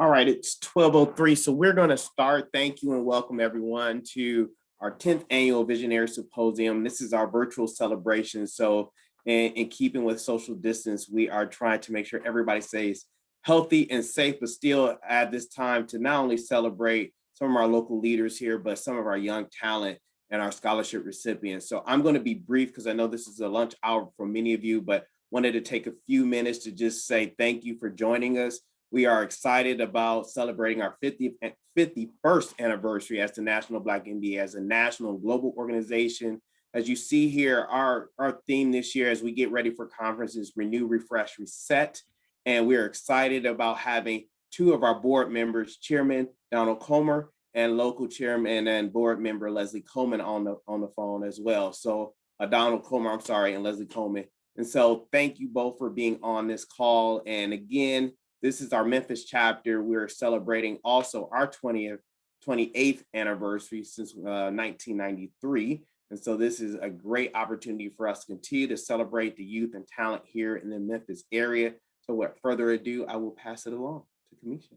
All right, it's 12:03, so we're going to start. Thank you and welcome everyone to our 10th annual Visionaries Symposium. This is our virtual celebration. So in keeping with social distance, we are trying to make sure everybody stays healthy and safe, but still at this time to not only celebrate some of our local leaders here, but some of our young talent and our scholarship recipients. So I'm going to be brief because I know this is a lunch hour for many of you, but wanted to take a few minutes to just say thank you for joining us. We are excited about celebrating our 51st anniversary as the National Black MBA, as a national and global organization. As you see here, our theme this year as we get ready for conferences, Renew, Refresh, Reset. And we're excited about having two of our board members, Chairman Donald Coleman and local chairman and board member Leslie Coleman on the phone as well. So Donald Coleman, I'm sorry, and Leslie Coleman. And so thank you both for being on this call. And again, this is our Memphis chapter. We're celebrating also our 28th anniversary since 1993. And so this is a great opportunity for us to continue to celebrate the youth and talent here in the Memphis area. So without further ado, I will pass it along to Kamisha.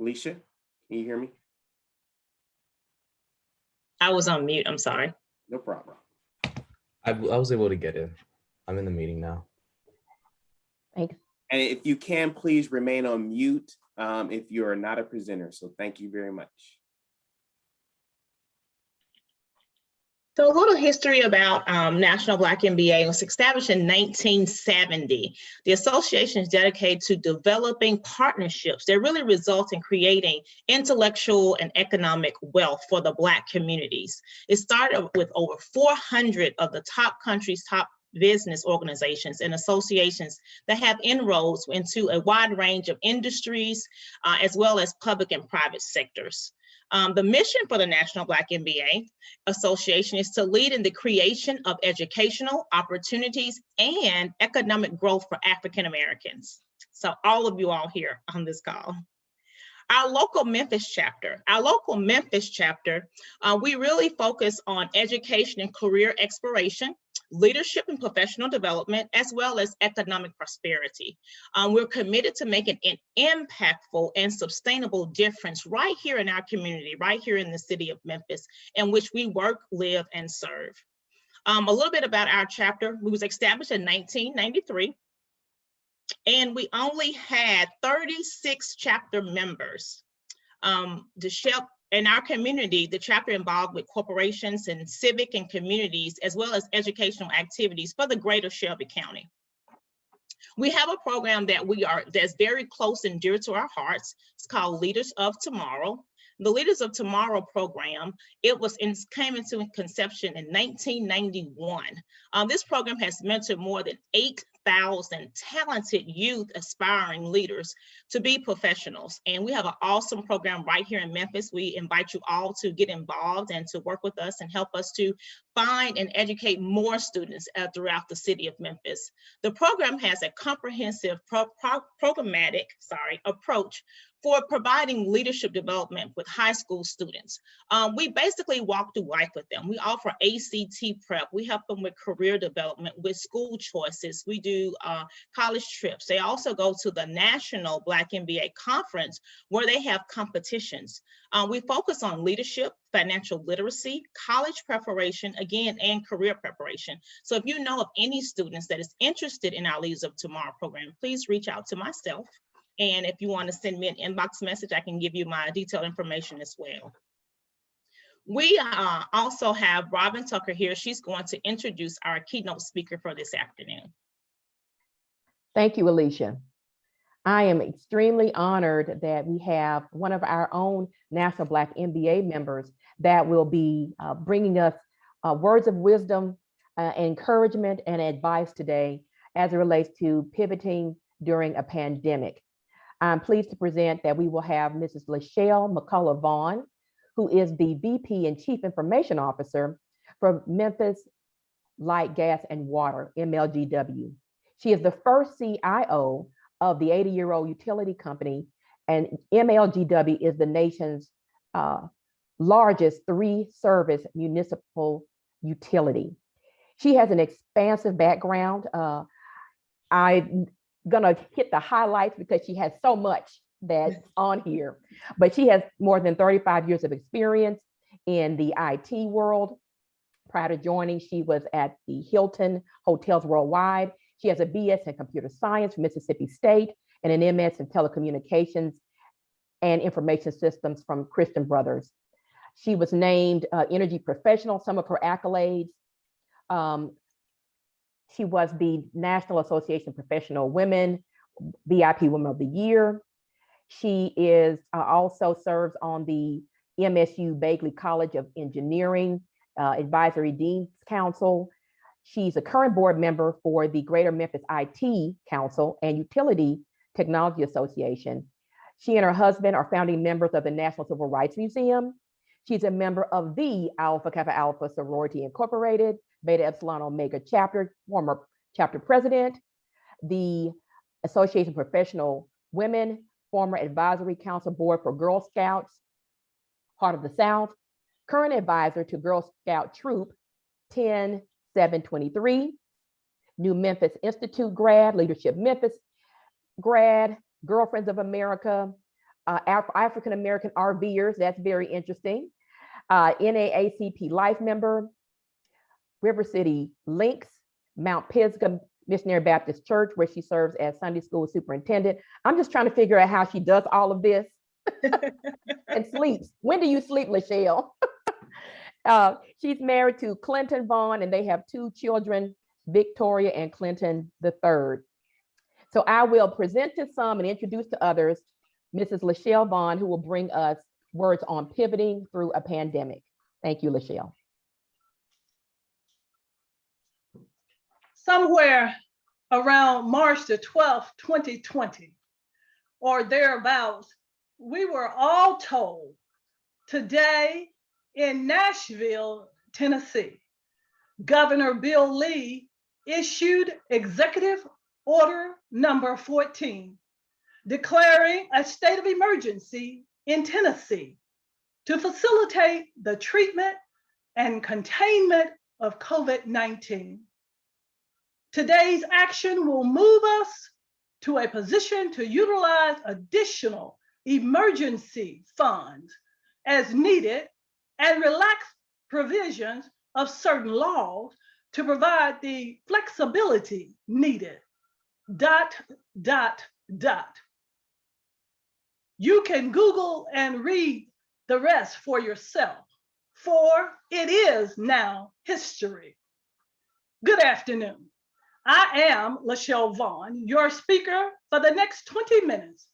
Alicia, can you hear me? I was on mute, I'm sorry. No problem. I was able to get in. I'm in the meeting now. Thanks. And if you can, please remain on mute if you are not a presenter. So thank you very much. So a little history about National Black MBA. It was established in 1970. The association is dedicated to developing partnerships that really result in creating intellectual and economic wealth for the Black communities. It started with over 400 of the top countries' top business organizations and associations that have inroads into a wide range of industries, as well as public and private sectors. The mission for the National Black MBA Association is to lead in the creation of educational opportunities and economic growth for African Americans. So all of you all here on this call. Our local Memphis chapter. We really focus on education and career exploration, leadership and professional development, as well as economic prosperity. We're committed to making an impactful and sustainable difference right here in our community, right here in the city of Memphis, in which we work, live, and serve. A little bit about our chapter. We was established in 1993. And we only had 36 chapter members. In our community, the chapter involved with corporations and civic and communities, as well as educational activities for the greater Shelby County. We have a program that's very close and dear to our hearts. It's called Leaders of Tomorrow. The Leaders of Tomorrow program, came into conception in 1991. This program has mentored more than 8,000 talented youth aspiring leaders to be professionals. And we have an awesome program right here in Memphis. We invite you all to get involved and to work with us and help us to find and educate more students throughout the city of Memphis. The program has a comprehensive programmatic approach for providing leadership development with high school students. We basically walk through life with them. We offer ACT prep. We help them with career development, with school choices. We do college trips. They also go to the National Black MBA Conference where they have competitions. We focus on leadership, financial literacy, college preparation, again, and career preparation. So if you know of any students that is interested in our Leaders of Tomorrow program, please reach out to myself. And if you want to send me an inbox message, I can give you my detailed information as well. We also have Robin Tucker here. She's going to introduce our keynote speaker for this afternoon. Thank you, Alicia. I am extremely honored that we have one of our own National Black MBA members that will be bringing us words of wisdom, encouragement, and advice today as it relates to pivoting during a pandemic. I'm pleased to present that we will have Mrs. Lashell Vaughn, who is the VP and Chief Information Officer for Memphis Light, Gas, and Water, Mlgw. She is the first CIO of the 80-year-old utility company, and Mlgw is the nation's largest three-service municipal utility. She has an expansive background. I'm gonna hit the highlights because she has so much that's on here, but she has more than 35 years of experience in the IT world. Prior to joining, she was at the Hilton Hotels Worldwide. She has a BS in computer science from Mississippi State and an MS in telecommunications and information systems from Christian Brothers. She was named Energy Professional, some of her accolades. She was the National Association of Professional Women, VIP Woman of the Year. She is also serves on the MSU Bagley College of Engineering Advisory Dean's Council. She's a current board member for the Greater Memphis IT Council and Utility Technology Association. She and her husband are founding members of the National Civil Rights Museum. She's a member of the Alpha Kappa Alpha Sorority Incorporated, Beta Epsilon Omega chapter, former chapter president, the Association of Professional Women, former advisory council board for Girl Scouts, Heart of the South, current advisor to Girl Scout Troop 10723, New Memphis Institute grad, Leadership Memphis grad, Girlfriends of America, African American RVers, that's very interesting, NAACP Life member, River City Links, Mount Pisgah Missionary Baptist Church, where she serves as Sunday school superintendent. I'm just trying to figure out how she does all of this and sleeps. When do you sleep, Lashell? She's married to Clinton Vaughn, and they have 2 children, Victoria and Clinton III. So I will present to some and introduce to others Mrs. Lashell Vaughn, who will bring us words on pivoting through a pandemic. Thank you, Lashell. Somewhere around March the 12th, 2020, or thereabouts, we were all told today in Nashville, Tennessee, Governor Bill Lee issued Executive Order number 14, declaring a state of emergency in Tennessee to facilitate the treatment and containment of COVID-19. Today's action will move us to a position to utilize additional emergency funds as needed and relax provisions of certain laws to provide the flexibility needed. ... You can Google and read the rest for yourself, for it is now history. Good afternoon. I am Lashell Vaughn, your speaker for the next 20 minutes.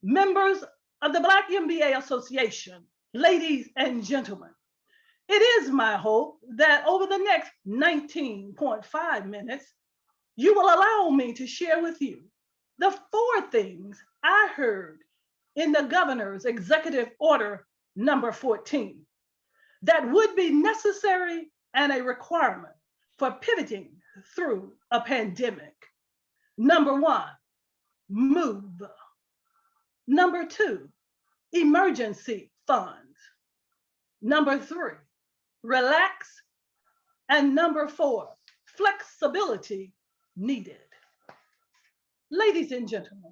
Members of the Black MBA Association, ladies and gentlemen, it is my hope that over the next 19.5 minutes, you will allow me to share with you the 4 things I heard in the governor's executive order number 14 that would be necessary and a requirement for pivoting through a pandemic. Number 1, move. Number 2, emergency funds. Number 3, relax. And number 4, flexibility needed. Ladies and gentlemen,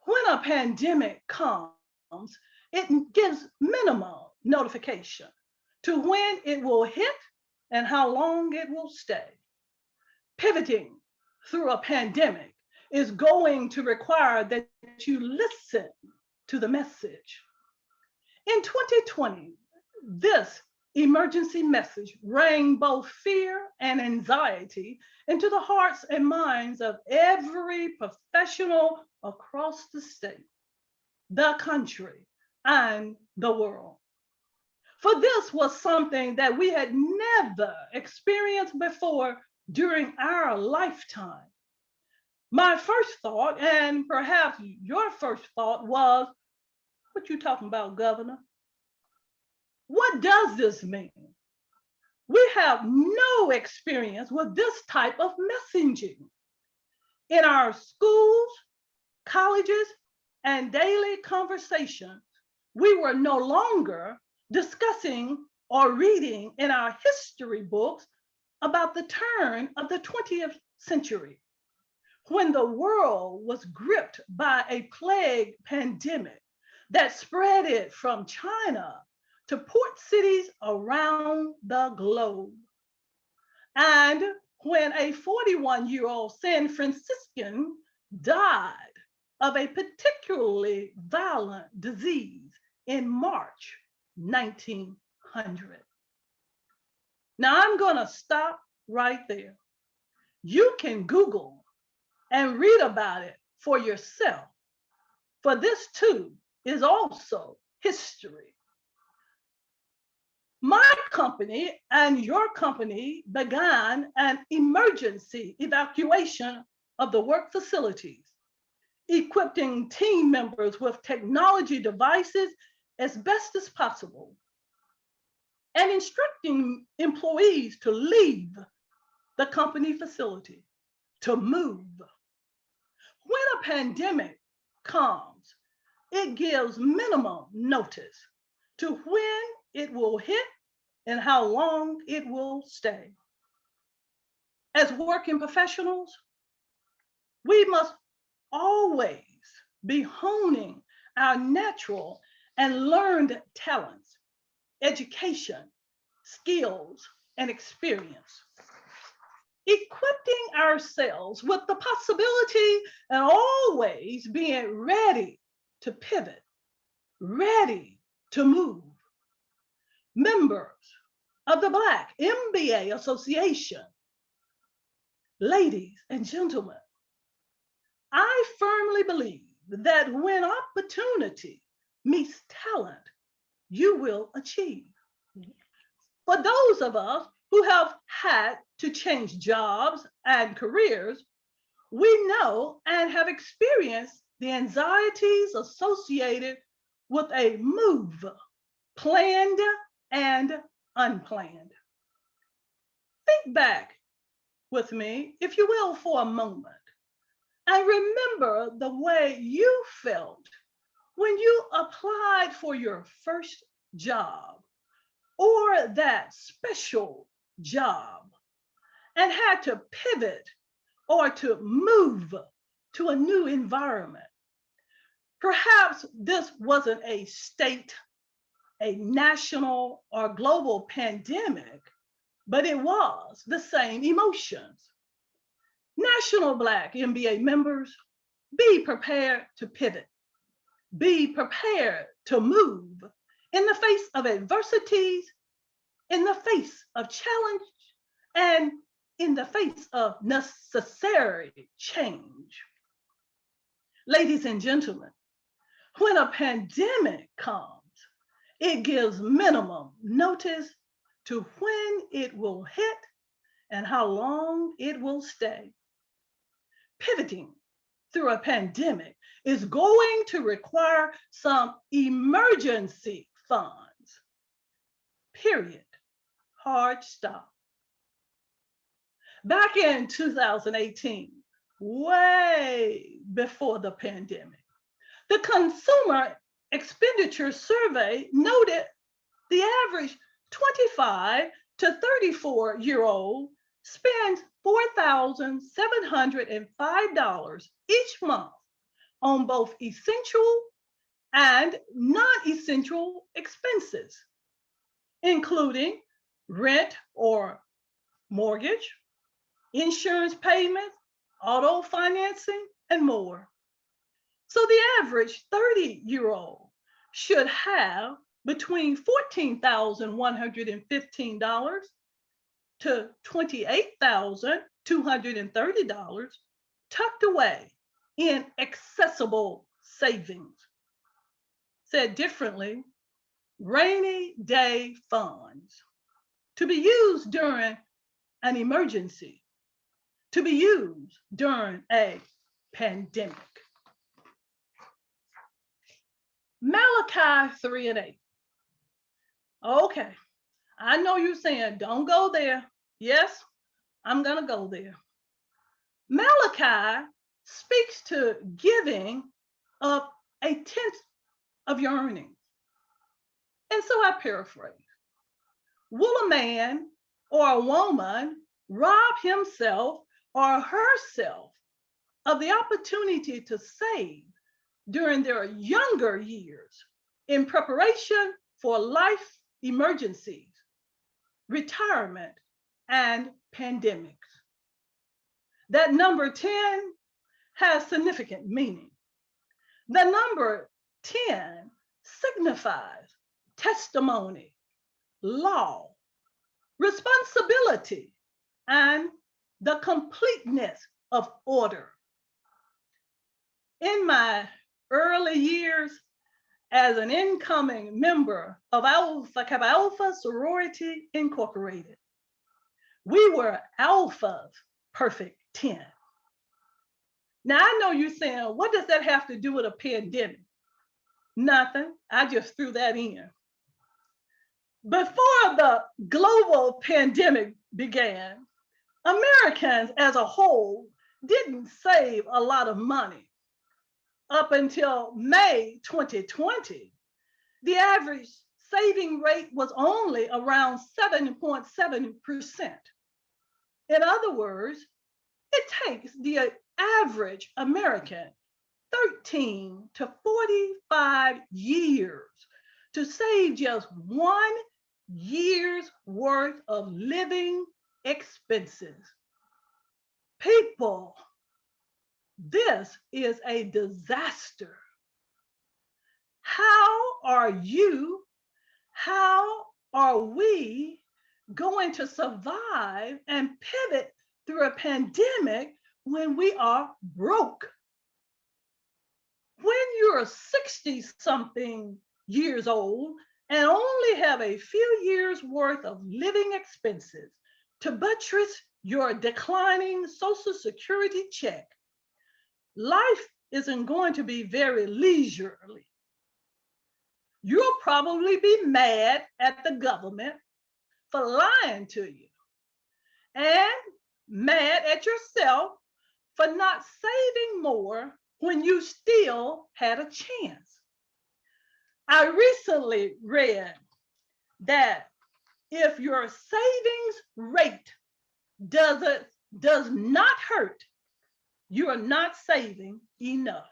when a pandemic comes, it gives minimal notification to when it will hit and how long it will stay. Pivoting through a pandemic is going to require that you listen to the message. In 2020, this emergency message rang both fear and anxiety into the hearts and minds of every professional across the state, the country, and the world. For this was something that we had never experienced before during our lifetime. My first thought, and perhaps your first thought, was, what you talking about, Governor? What does this mean? We have no experience with this type of messaging. In our schools, colleges, and daily conversations, we were no longer discussing or reading in our history books about the turn of the 20th century, when the world was gripped by a plague pandemic that spread it from China to port cities around the globe. And when a 41-year-old San Franciscan died of a particularly violent disease in March 1900. Now I'm going to stop right there. You can Google and read about it for yourself, for this too is also history. My company and your company began an emergency evacuation of the work facilities, equipping team members with technology devices as best as possible, and instructing employees to leave the company facility, to move. When a pandemic comes, it gives minimum notice to when it will hit and how long it will stay. As working professionals, we must always be honing our natural and learned talents, education, skills, and experience. Equipping ourselves with the possibility and always being ready to pivot, ready to move. Members of the Black MBA Association, ladies and gentlemen, I firmly believe that when opportunity meets talent, you will achieve. For those of us who have had to change jobs and careers, we know and have experienced the anxieties associated with a move, planned and unplanned. Think back with me, if you will, for a moment, and remember the way you felt when you applied for your first job or that special job and had to pivot or to move to a new environment. Perhaps this wasn't a state, a national, or global pandemic, but it was the same emotions. National Black MBA members, be prepared to pivot. Be prepared to move in the face of adversities, in the face of challenge, and in the face of necessary change. Ladies and gentlemen, when a pandemic comes, it gives minimum notice to when it will hit and how long it will stay. Pivoting through a pandemic is going to require some emergency funds. Period. Hard stop. Back in 2018, way before the pandemic, the Consumer Expenditure Survey noted the average 25 to 34-year-old spends $4,705 each month on both essential and non-essential expenses, including rent or mortgage, insurance payments, auto financing, and more. So the average 30-year-old should have between $14,115 to $28,230 tucked away in accessible savings. Said differently, rainy day funds to be used during an emergency, to be used during a pandemic. Malachi 3:8. Okay, I know you're saying, don't go there. Yes, I'm gonna go there. Malachi speaks to giving up a tenth of your earnings. And so I paraphrase. Will a man or a woman rob himself or herself of the opportunity to save during their younger years in preparation for life emergencies, retirement, and pandemics. That number 10 has significant meaning. The number 10 signifies testimony, law, responsibility, and the completeness of order. In my early years as an incoming member of Alpha Kappa Alpha Sorority Incorporated, we were Alpha's perfect 10. Now, I know you're saying, what does that have to do with a pandemic? Nothing. I just threw that in. Before the global pandemic began, Americans as a whole didn't save a lot of money. Up until May 2020, the average saving rate was only around 7.7%. In other words, it takes the average American 13 to 45 years to save just 1 year's worth of living expenses. People, this is a disaster. How are we going to survive and pivot through a pandemic when we are broke? When you're 60-something years old and only have a few years worth of living expenses to buttress your declining Social Security check, life isn't going to be very leisurely. You'll probably be mad at the government for lying to you and mad at yourself for not saving more when you still had a chance. I recently read that if your savings rate does not hurt, you are not saving enough.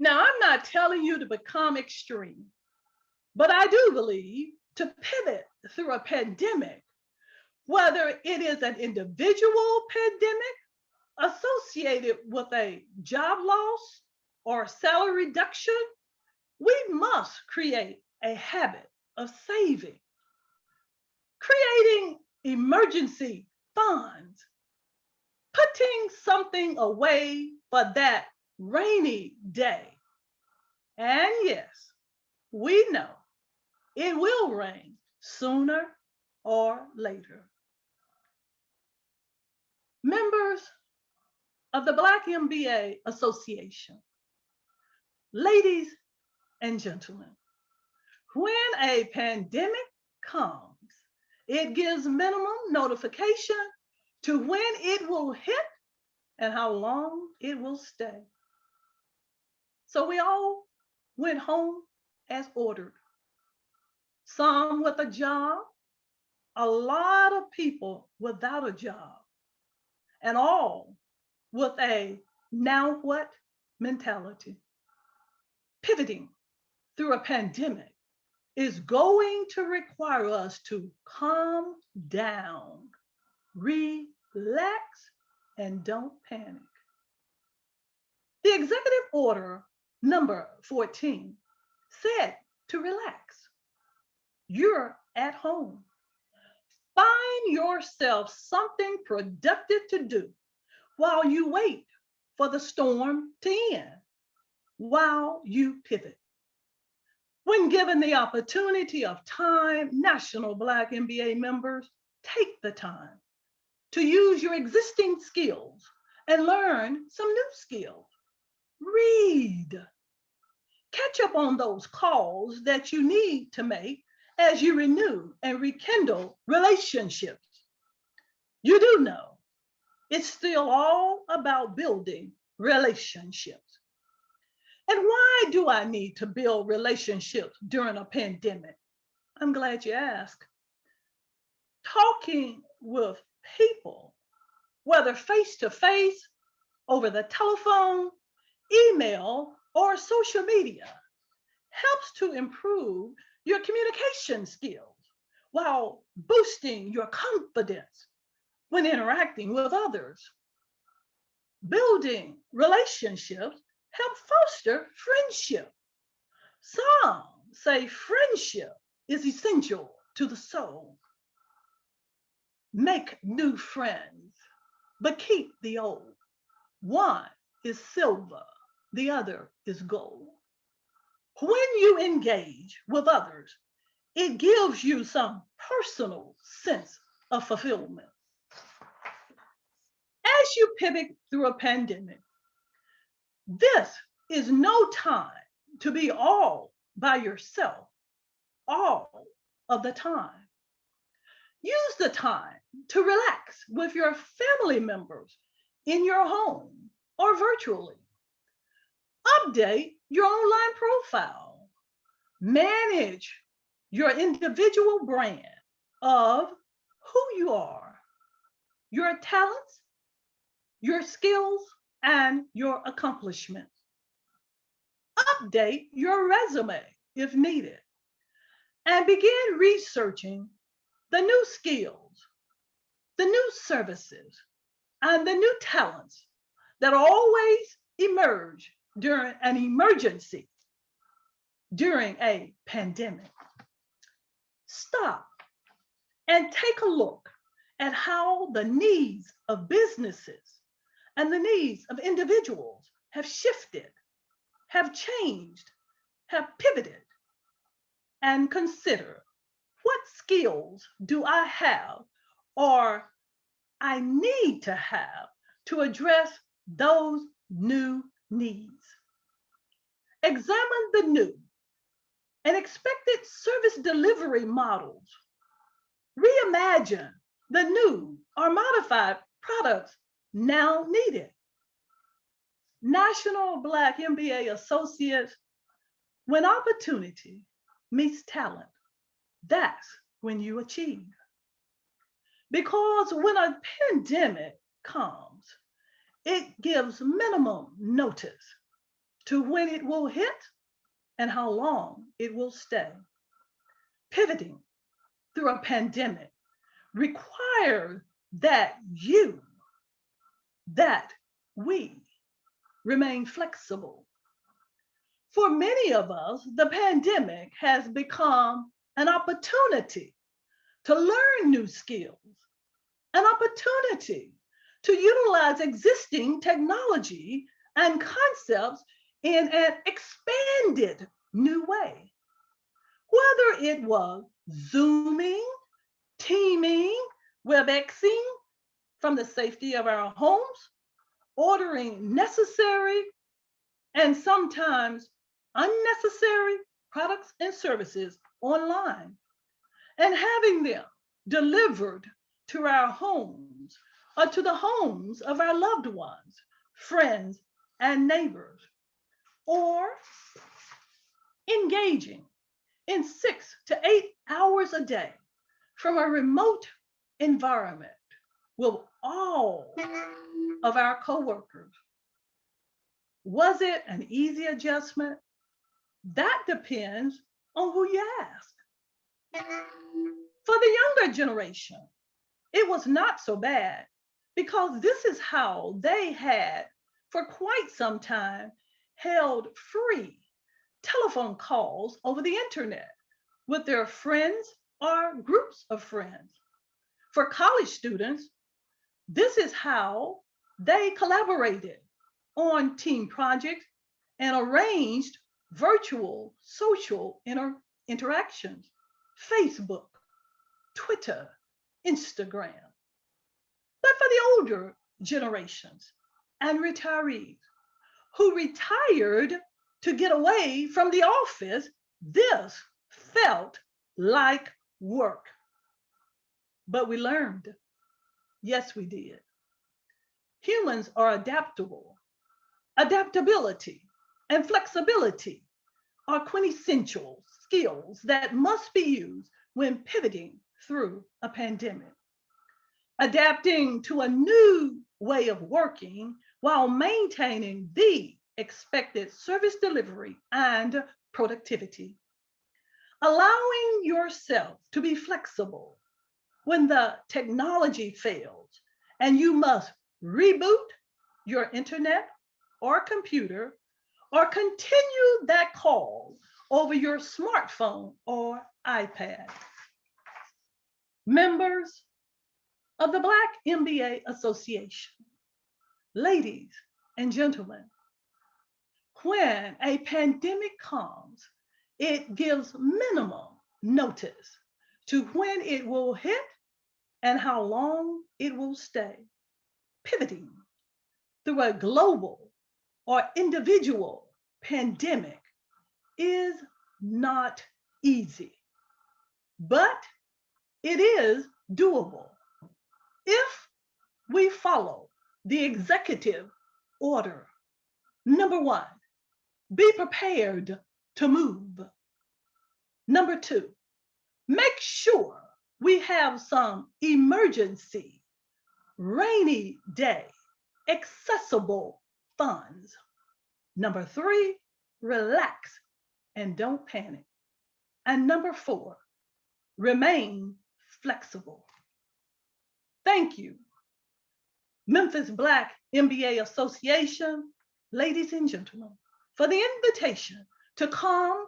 Now, I'm not telling you to become extreme, but I do believe to pivot through a pandemic, whether it is an individual pandemic associated with a job loss or salary reduction, we must create a habit of saving, creating emergency funds, putting something away for that rainy day. And yes, we know it will rain sooner or later. Members of the Black MBA Association, ladies and gentlemen, when a pandemic comes, it gives minimum notification to when it will hit and how long it will stay. So we all went home as ordered. Some with a job, a lot of people without a job, and all with a now what mentality. Pivoting through a pandemic is going to require us to calm down, relax, and don't panic. The executive order number 14 said to relax. You're at home. Find yourself something productive to do while you wait for the storm to end, while you pivot. When given the opportunity of time, National Black MBA members, take the time to use your existing skills and learn some new skills. Read. Catch up on those calls that you need to make as you renew and rekindle relationships. You do know it's still all about building relationships. And why do I need to build relationships during a pandemic? I'm glad you asked. talking with people, whether face-to-face, over the telephone, email, or social media, helps to improve your communication skills while boosting your confidence when interacting with others. Building relationships help foster friendship. Some say friendship is essential to the soul. Make new friends, but keep the old. One is silver, the other is gold. When you engage with others, it gives you some personal sense of fulfillment. As you pivot through a pandemic, this is no time to be all by yourself all of the time. Use the time to relax with your family members in your home or virtually. Update your online profile. Manage your individual brand of who you are, your talents, your skills, and your accomplishments. Update your resume if needed, and begin researching the new skills, the new services, and the new talents that always emerge during an emergency, during a pandemic. Stop and take a look at how the needs of businesses and the needs of individuals have shifted, have changed, have pivoted, and consider, what skills do I have or I need to have to address those new needs? Examine the new and expected service delivery models. Reimagine the new or modified products now needed. National Black MBA associates, when opportunity meets talent, that's when you achieve. Because when a pandemic comes, it gives minimum notice to when it will hit and how long it will stay. Pivoting through a pandemic requires that we remain flexible. For many of us, the pandemic has become an opportunity to learn new skills, an opportunity to utilize existing technology and concepts in an expanded new way. Whether it was Zooming, Teaming, WebExing from the safety of our homes, ordering necessary and sometimes unnecessary products and services online, and having them delivered to our homes or to the homes of our loved ones, friends, and neighbors, or engaging in 6 to 8 hours a day from a remote environment with all of our coworkers. Was it an easy adjustment? That depends on who you ask. For the younger generation, it was not so bad because this is how they had, for quite some time, held free telephone calls over the internet with their friends or groups of friends. For college students, this is how they collaborated on team projects and arranged virtual social interactions, Facebook, Twitter, Instagram. But for the older generations and retirees who retired to get away from the office, this felt like work. But we learned. Yes, we did. Humans are adaptable. Adaptability and flexibility are quintessential skills that must be used when pivoting through a pandemic, adapting to a new way of working while maintaining the expected service delivery and productivity, allowing yourself to be flexible when the technology fails and you must reboot your internet or computer or continue that call over your smartphone or iPad. Members of the Black MBA Association, ladies and gentlemen, when a pandemic comes, it gives minimum notice to when it will hit and how long it will stay. Pivoting through a global or individual pandemic is not easy, but it is doable if we follow the executive order. Number one, be prepared to move. Number two, make sure we have some emergency, rainy day, accessible funds. Number three, relax and don't panic. And number four, remain flexible. Thank you, Memphis Black MBA Association, ladies and gentlemen, for the invitation to come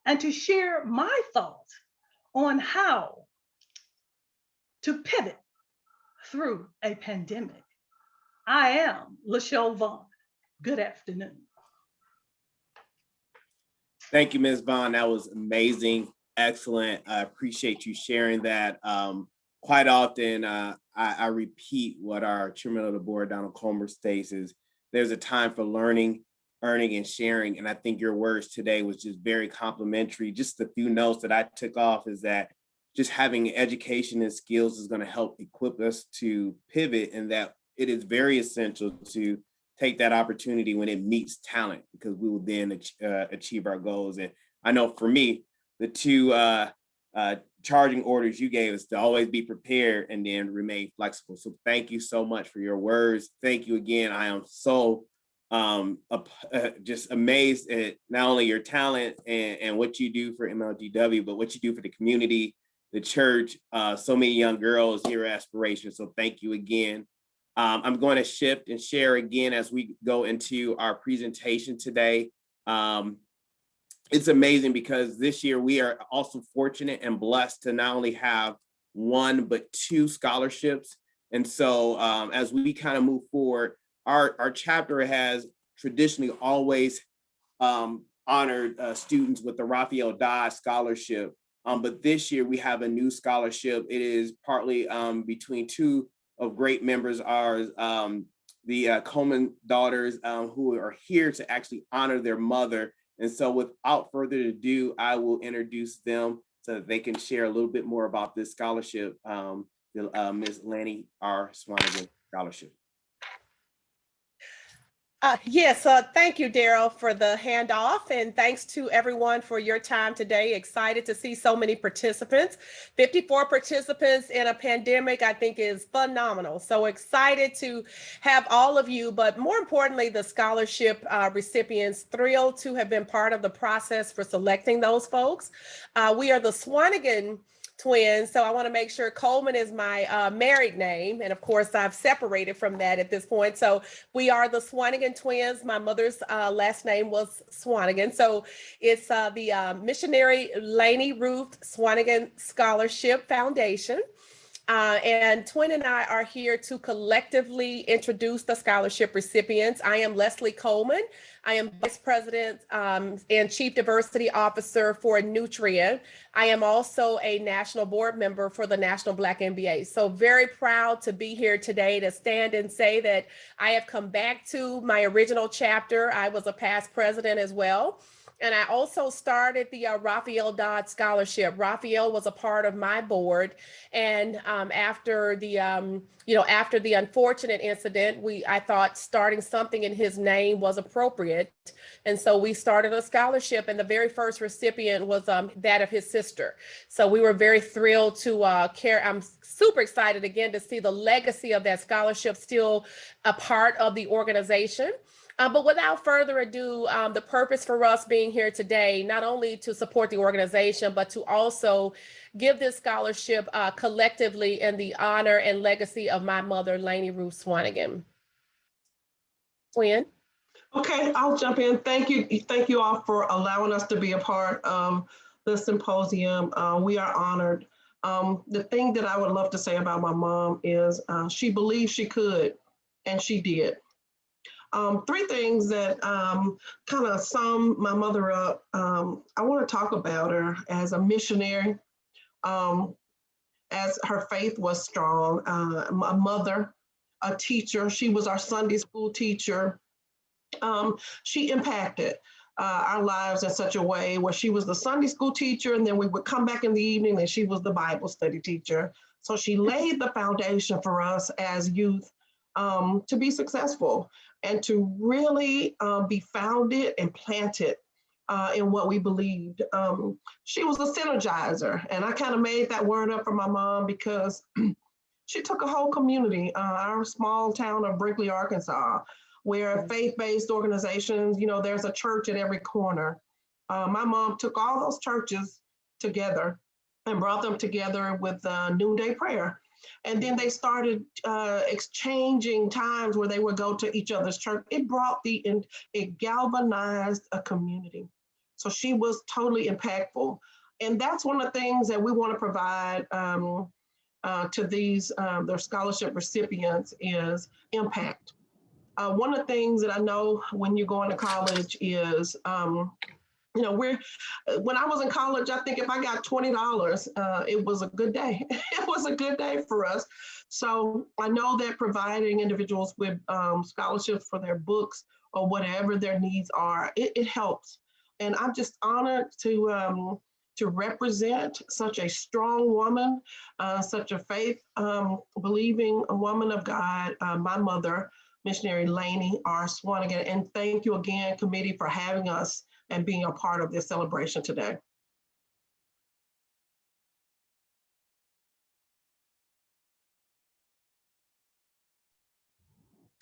and to share my thoughts on how to pivot through a pandemic. I am Lashell Vaughn. Good afternoon. Thank you, Ms. Vaughn. That was amazing, excellent. I appreciate you sharing that. Quite often, I repeat what our chairman of the board, Donald Coleman, states is there's a time for learning, earning, and sharing. And I think your words today was just very complimentary. Just a few notes that I took off is that just having education and skills is going to help equip us to pivot, and that it is very essential to take that opportunity when it meets talent, because we will then achieve our goals. And I know for me, the two charging orders you gave us to always be prepared and then remain flexible. So thank you so much for your words. Thank you again. I am so just amazed at not only your talent and what you do for MLGW, but what you do for the community, the church, so many young girls, your aspirations. So thank you again. I'm going to shift and share again as we go into our presentation today. It's amazing because this year we are also fortunate and blessed to not only have one, but two scholarships. And so as we kind of move forward, our chapter has traditionally always honored students with the Rafael Dodd scholarship. But this year we have a new scholarship. It is partly between two of great members, ours, the Coleman daughters, who are here to actually honor their mother. And so without further ado, I will introduce them so that they can share a little bit more about this scholarship, Ms. Lanny R. Swannable Scholarship. Yes, thank you, Daryl, for the handoff, and thanks to everyone for your time today. Excited to see so many participants. 54 participants in a pandemic, I think, is phenomenal. So excited to have all of you, but more importantly, the scholarship recipients, thrilled to have been part of the process for selecting those folks. We are the Swannable twins. So I want to make sure Coleman is my married name. And of course, I've separated from that at this point. So we are the Swannable twins. My mother's last name was Swannable. So it's the Missionary Lanny Ruth Swannable Scholarship Foundation. And Twin and I are here to collectively introduce the scholarship recipients. I am Leslie Coleman. I am Vice President and Chief Diversity Officer for Nutrient. I am also a national board member for the National Black MBA. So very proud to be here today to stand and say that I have come back to my original chapter. I was a past president as well. And I also started the Rafael Dodd Scholarship. Rafael was a part of my board. And after the, after the unfortunate incident, I thought starting something in his name was appropriate. And so we started a scholarship, and the very first recipient was that of his sister. So we were very thrilled to I'm super excited again to see the legacy of that scholarship still a part of the organization. But without further ado, the purpose for us being here today, not only to support the organization, but to also give this scholarship collectively in the honor and legacy of my mother, Lanny Ruth Swannable. Twin? Okay, I'll jump in. Thank you. Thank you all for allowing us to be a part of the symposium. We are honored. The thing that I would love to say about my mom is she believed she could, and she did. Three things that kind of sum my mother up. I want to talk about her as a missionary, as her faith was strong, a mother, a teacher. She was our Sunday school teacher. She impacted our lives in such a way where she was the Sunday school teacher, and then we would come back in the evening and she was the Bible study teacher. So she laid the foundation for us as youth to be successful and to really be founded and planted in what we believed. She was a synergizer, and I kind of made that word up for my mom because she took a whole community, our small town of Brinkley, Arkansas, where faith-based organizations, there's a church at every corner. My mom took all those churches together and brought them together with noonday prayer. And then they started exchanging times where they would go to each other's church. It galvanized a community. So she was totally impactful. And that's one of the things that we want to provide to these, their scholarship recipients is impact. One of the things that I know when you're going to college is, when I was in college, I think if I got $20, it was a good day. It was a good day for us. So I know that providing individuals with scholarships for their books or whatever their needs are, it helps. And I'm just honored to represent such a strong woman, such a faith believing woman of God, my mother, missionary Lanny R. Swannable. And thank you again, committee, for having us and being a part of this celebration today.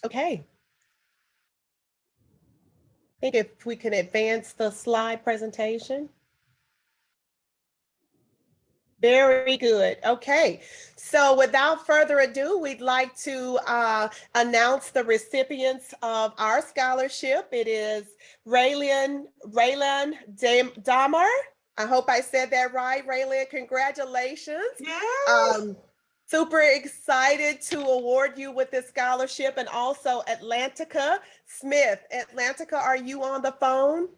Okay. I think if we can advance the slide presentation. Very good. Okay. So without further ado, we'd like to announce the recipients of our scholarship. It is Raylan Dahmer. I hope I said that right, Raylan. Congratulations. Yes. Super excited to award you with this scholarship, and also Atlantica Smith. Atlantica, are you on the phone?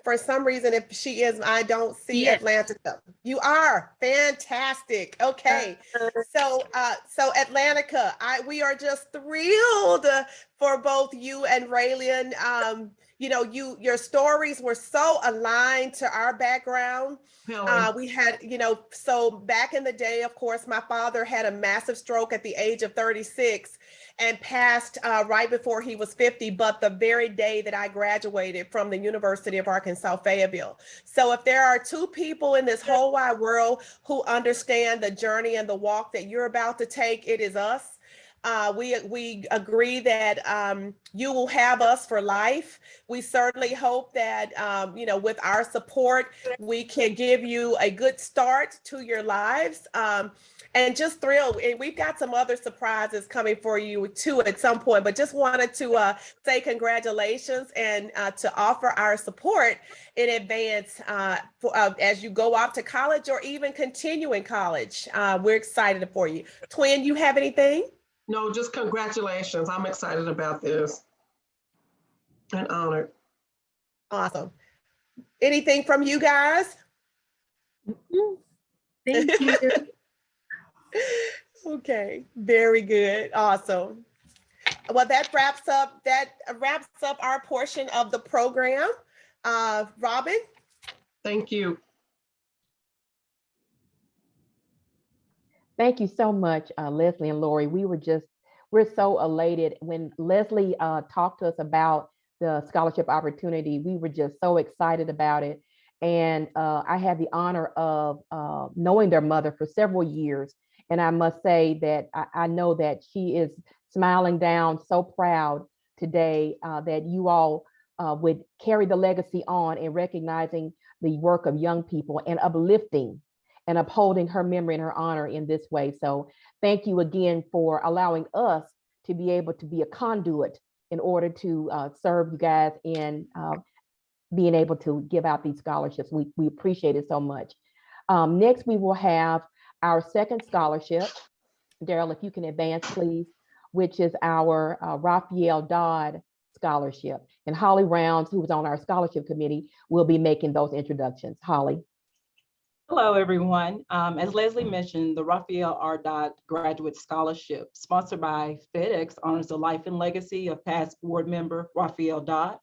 For some reason, if she is, I don't see Atlantica. You are fantastic. Okay, so Atlantica, we are just thrilled for both you and Raylan. Your stories were so aligned to our background. We had, so back in the day, of course, my father had a massive stroke at the age of 36 and passed right before he was 50, but the very day that I graduated from the University of Arkansas, Fayetteville. So if there are two people in this whole wide world who understand the journey and the walk that you're about to take, it is us. We agree that you will have us for life. We certainly hope that, with our support, we can give you a good start to your lives. And just thrilled. And we've got some other surprises coming for you too at some point, but just wanted to say congratulations and to offer our support in advance as you go off to college or even continue in college. We're excited for you. Twin, you have anything? No, just congratulations. I'm excited about this and honored. Awesome. Anything from you guys? Thank you. Okay, very good. Awesome. Well, that wraps up our portion of the program. Robin? Thank you. Thank you so much, Leslie and Lori. We're so elated. When Leslie talked to us about the scholarship opportunity, we were just so excited about it. And I had the honor of knowing their mother for several years. And I must say that I know that she is smiling down, so proud today that you all would carry the legacy on and recognizing the work of young people and uplifting and upholding her memory and her honor in this way. So thank you again for allowing us to be able to be a conduit in order to serve you guys in being able to give out these scholarships. We appreciate it so much. Next, we will have our second scholarship. Daryl, if you can advance, please, which is our Rafael Dodd scholarship. And Holly Rounds, who was on our scholarship committee, will be making those introductions. Holly. Hello, everyone. As Leslie mentioned, the Rafael R. Dodd Graduate Scholarship, sponsored by FedEx, honors the life and legacy of past board member Rafael Dodd.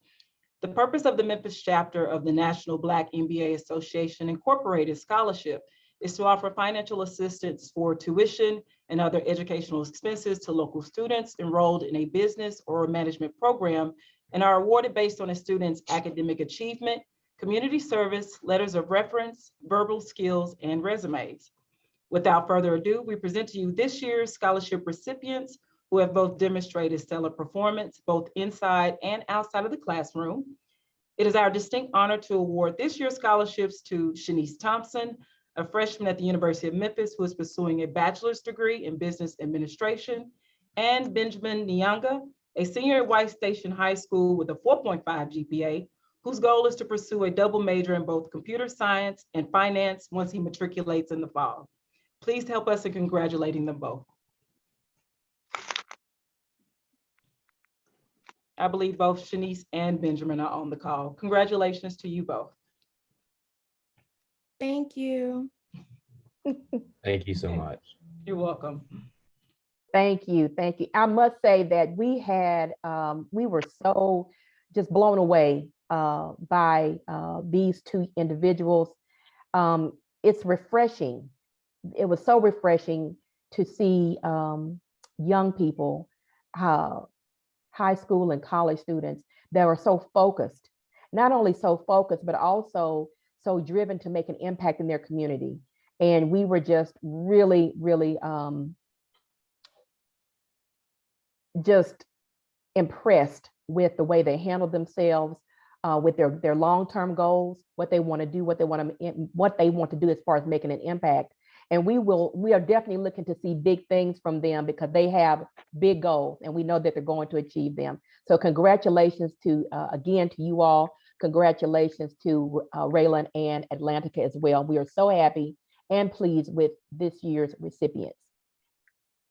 The purpose of the Memphis chapter of the National Black MBA Association Incorporated Scholarship is to offer financial assistance for tuition and other educational expenses to local students enrolled in a business or management program and are awarded based on a student's academic achievement, community service, letters of reference, verbal skills, and resumes. Without further ado, we present to you this year's scholarship recipients who have both demonstrated stellar performance, both inside and outside of the classroom. It is our distinct honor to award this year's scholarships to Shanice Thompson, a freshman at the University of Memphis who is pursuing a bachelor's degree in business administration, and Benjamin Nyanga, a senior at White Station High School with a 4.5 GPA, whose goal is to pursue a double major in both computer science and finance once he matriculates in the fall. Please help us in congratulating them both. I believe both Shanice and Benjamin are on the call. Congratulations to you both. Thank you. Thank you so much. You're welcome. Thank you. Thank you. I must say that we were so just blown away by these two individuals. It's refreshing. It was so refreshing to see young people, high school and college students that are so focused, not only so focused, but also so driven to make an impact in their community. And we were just really, really just impressed with the way they handled themselves, with their long-term goals, what they want to do, what they want to do as far as making an impact. And we are definitely looking to see big things from them because they have big goals and we know that they're going to achieve them. So congratulations to, again, to you all. Congratulations to Raylan and Atlantica as well. We are so happy and pleased with this year's recipients.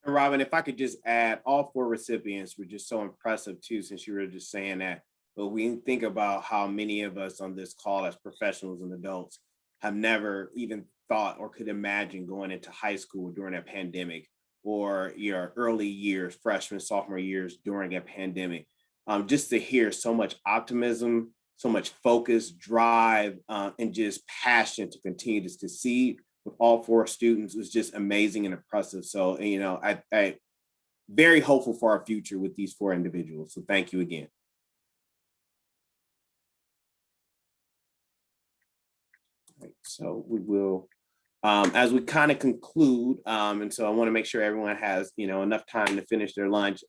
And Robin, if I could just add, all four recipients were just so impressive too, since you were just saying that. But we think about how many of us on this call as professionals and adults have never even thought or could imagine going into high school during a pandemic, or your early years, freshman, sophomore years during a pandemic. Just to hear so much optimism, so much focus, drive, and just passion to continue to succeed with all four students was just amazing and impressive. So, you know, I very hopeful for our future with these four individuals. So thank you again. Right, so we will, as we kind of conclude, and so I want to make sure everyone has, you know, enough time to finish their lunch.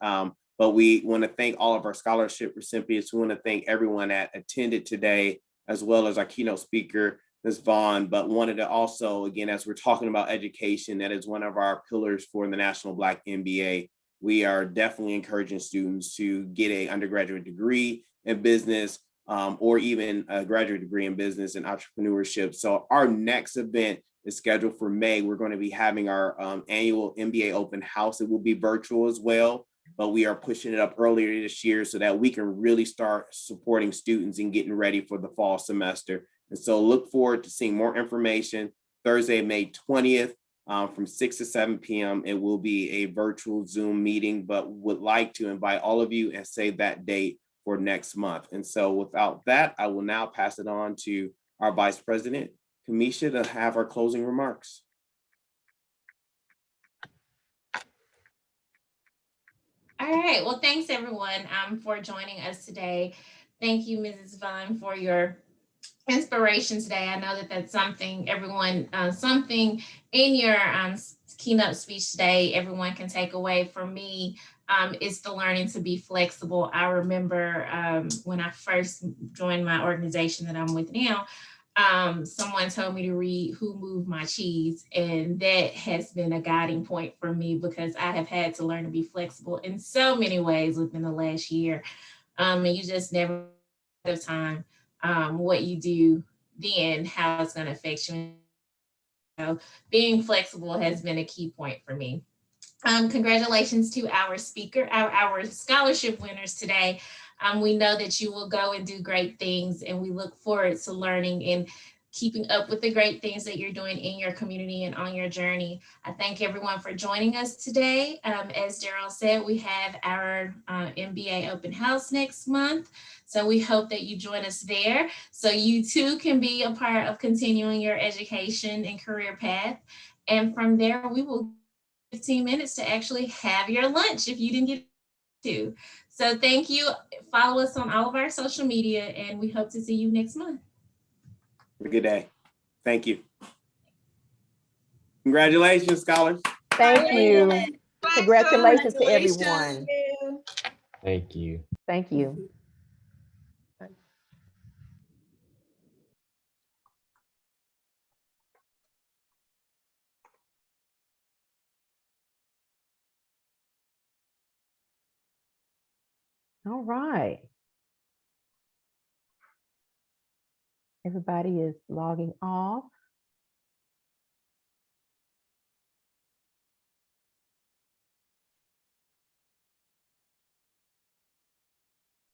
But we want to thank all of our scholarship recipients. We want to thank everyone that attended today, as well as our keynote speaker, Ms. Vaughn, but wanted to also, again, as we're talking about education, that is one of our pillars for the National Black MBA. We are definitely encouraging students to get an undergraduate degree in business, or even a graduate degree in business and entrepreneurship. So our next event is scheduled for May. We're going to be having our annual MBA open house. It will be virtual as well, but we are pushing it up earlier this year so that we can really start supporting students and getting ready for the fall semester. And so look forward to seeing more information Thursday, May 20th. from 6 to 7 p.m. It will be a virtual Zoom meeting, but would like to invite all of you and save that date for next month. And so without that, I will now pass it on to our Vice President, Kamisha, to have our closing remarks. All right, well, thanks everyone for joining us today. Thank you, Mrs. Vaughn, for your inspiration today. I know that that's something everyone, something in your keynote speech today, everyone can take away. For me, is the learning to be flexible. I remember when I first joined my organization that I'm with now, someone told me to read Who Moved My Cheese, and that has been a guiding point for me because I have had to learn to be flexible in so many ways within the last year. And you just never have time what you do then, how it's going to affect you. So being flexible has been a key point for me. Congratulations to our speaker, our scholarship winners today. We know that you will go and do great things, and we look forward to learning and keeping up with the great things that you're doing in your community and on your journey. I thank everyone for joining us today. As Daryl said, we have our MBA open house next month. So we hope that you join us there, so you too can be a part of continuing your education and career path. And from there, we will 15 minutes to actually have your lunch if you didn't get to. So thank you. Follow us on all of our social media, and we hope to see you next month. Have a good day. Thank you. Congratulations, scholars. Thank you. Congratulations to everyone. Thank you. Thank you. All right. Everybody is logging off.